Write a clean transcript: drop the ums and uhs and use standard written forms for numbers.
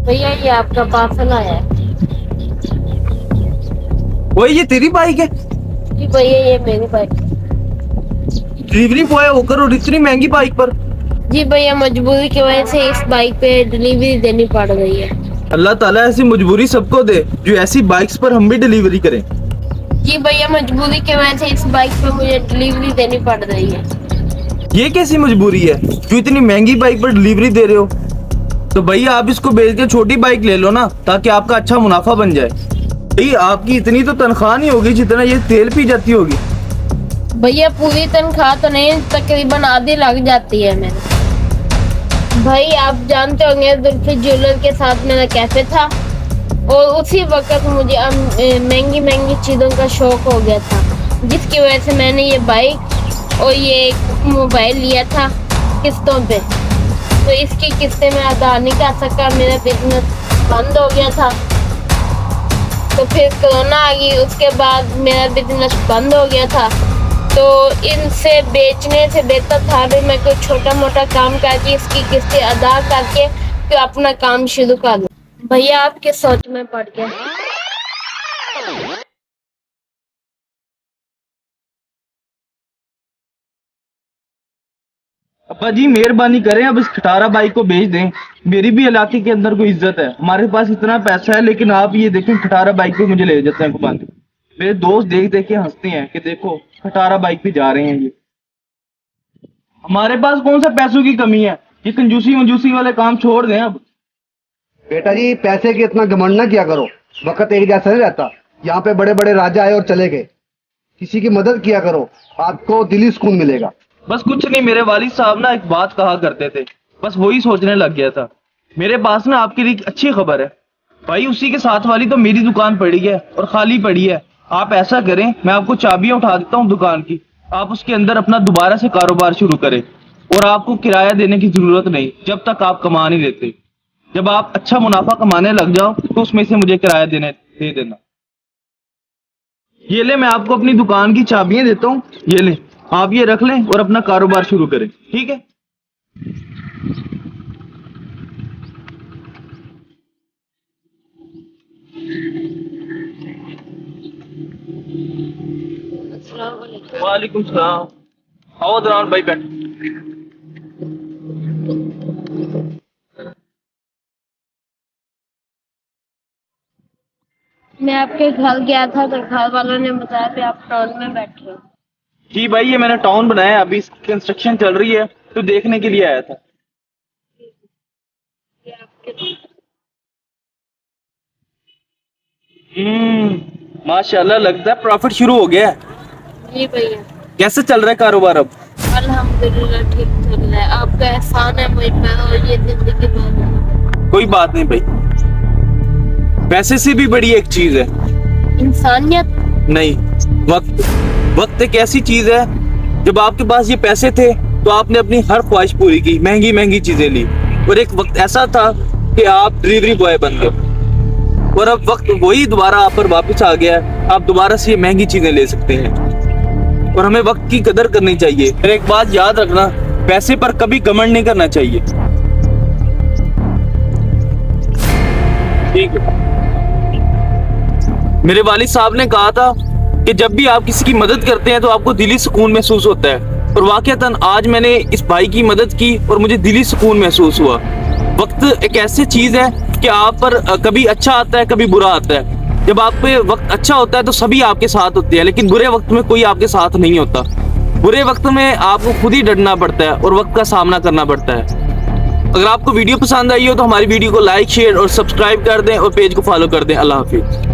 भैया ये आपका पार्सल आया है। वही ये तेरी बाइक है? जी भैया ये मेरी बाइक। डिलीवरी बॉय होकर और इतनी महंगी बाइक पर? जी भैया मजबूरी की वजह से इस बाइक पे डिलीवरी देनी पड़ रही है। अल्लाह ताला ऐसी मजबूरी सबको दे जो ऐसी बाइक्स पर हम भी डिलीवरी करें। जी भैया मजबूरी की वजह से इस बाइक पे मुझे डिलीवरी देनी पड़ रही है। ये कैसी मजबूरी है जो इतनी महंगी बाइक पर डिलीवरी दे रहे हो? तो भैया आप इसको बेच के छोटी बाइक ले लो ना, ताकि आपका अच्छा मुनाफा बन जाए। भाई आपकी इतनी तो तनख्वाह नहीं होगी जितना ये तेल पी जाती होगी। भैया पूरी तनख्वाह तो नहीं, तकरीबन आधी लग जाती है मेरे। भाई आप जानते होंगे जुल्फी ज्वेलर के साथ मेरा कैफे था और उसी वक्त मुझे महंगी महंगी चीज़ों का शौक हो गया था, जिसकी वजह से मैंने ये बाइक और ये मोबाइल लिया था किस्तों पे। तो इसकी किस्तें मैं अदा नहीं कर सका, मेरा बिजनेस बंद हो गया था। तो फिर कोरोना आ गई, उसके बाद मेरा बिजनेस बंद हो गया था। तो इनसे बेचने से बेहतर था भी मैं कोई छोटा मोटा काम करके इसकी किस्तें अदा करके फिर अपना काम शुरू कर दूं। भैया आपके सोच में पड़ गया। अब्बा जी मेहरबानी करें, अब इस खटारा बाइक को बेच दें। मेरी भी इलाके के अंदर कोई इज्जत है, हमारे पास इतना पैसा है, लेकिन आप ये देखें खटारा बाइक पे मुझे ले जाते हैं घुमाने। मेरे दोस्त देख देख के हंसते हैं कि देखो खटारा बाइक पे जा रहे हैं ये। हमारे पास कौन सा पैसों की कमी है, ये कंजूसी मंजूसी वाले काम छोड़ दें अब। बेटा जी पैसे के इतना घमंड ना किया करो, वक्त एक जैसा नहीं रहता। यहाँ पे बड़े बड़े राजा आए और चले गए। किसी की मदद किया करो, आपको दिली सुकून मिलेगा। बस कुछ नहीं, मेरे वालिद साहब ना एक बात कहा करते थे, बस वही सोचने लग गया था। मेरे पास ना आपके लिए एक अच्छी खबर है भाई, उसी के साथ वाली तो मेरी दुकान पड़ी है और खाली पड़ी है। आप ऐसा करें, मैं आपको चाबियां उठा देता हूँ दुकान की, आप उसके अंदर अपना दोबारा से कारोबार शुरू करें और आपको किराया देने की जरूरत नहीं जब तक आप कमा नहीं लेते। जब आप अच्छा मुनाफा कमाने लग जाओ तो उसमें से मुझे किराया दे देना। ये ले, मैं आपको अपनी दुकान की चाबियां देता हूँ, ये ले आप ये रख लें और अपना कारोबार शुरू करें, ठीक है? अस्सलाम वालेकुम। वालेकुम सलाम। आओ दरान भाई बैठ। मैं आपके घर गया था तो घर वालों ने बताया कि आप टाउन में बैठे हो। जी भाई ये मैंने टाउन बनाया, अभी कंस्ट्रक्शन चल रही है तो देखने के लिए आया था। ये आपके माशाल्लाह लगता है प्रॉफिट शुरू हो गया है। जी भैया कैसे चल रहा है कारोबार अब? अल्हम्दुलिल्लाह ठीक चल रहा है। आपका एहसान है मुझ पर और ये जिंदगी भर। कोई बात नहीं भाई, पैसे से भी बड़ी एक चीज है इंसानियत। नहीं, वक्त। वक्त एक ऐसी चीज है, जब आपके पास ये पैसे थे तो आपने अपनी हर ख्वाहिश पूरी की, महंगी महंगी चीजें ली, और एक वक्त ऐसा था कि आप डिलीवरी बॉय बन गए, और अब वक्त वही दोबारा आप पर वापस आ गया है। आप दोबारा से ये महंगी चीजें ले सकते हैं और हमें वक्त की कदर करनी चाहिए। फिर एक बात याद रखना, पैसे पर कभी घमंड नहीं करना चाहिए, ठीक है? मेरे वालिद साहब ने कहा था कि जब भी आप किसी की मदद करते हैं तो आपको दिली सुकून महसूस होता है, और वाकईतन आज मैंने इस भाई की मदद की और मुझे दिली सुकून महसूस हुआ। वक्त एक ऐसी चीज है कि आप पर कभी अच्छा आता है कभी बुरा आता है। जब आप पे वक्त अच्छा होता है तो सभी आपके साथ होते हैं, लेकिन बुरे वक्त में कोई आपके साथ नहीं होता। बुरे वक्त में आपको खुद ही डटना पड़ता है और वक्त का सामना करना पड़ता है। अगर आपको वीडियो पसंद आई हो तो हमारी वीडियो को लाइक शेयर और सब्सक्राइब कर दें और पेज को फॉलो कर दें। अल्लाह हाफिज।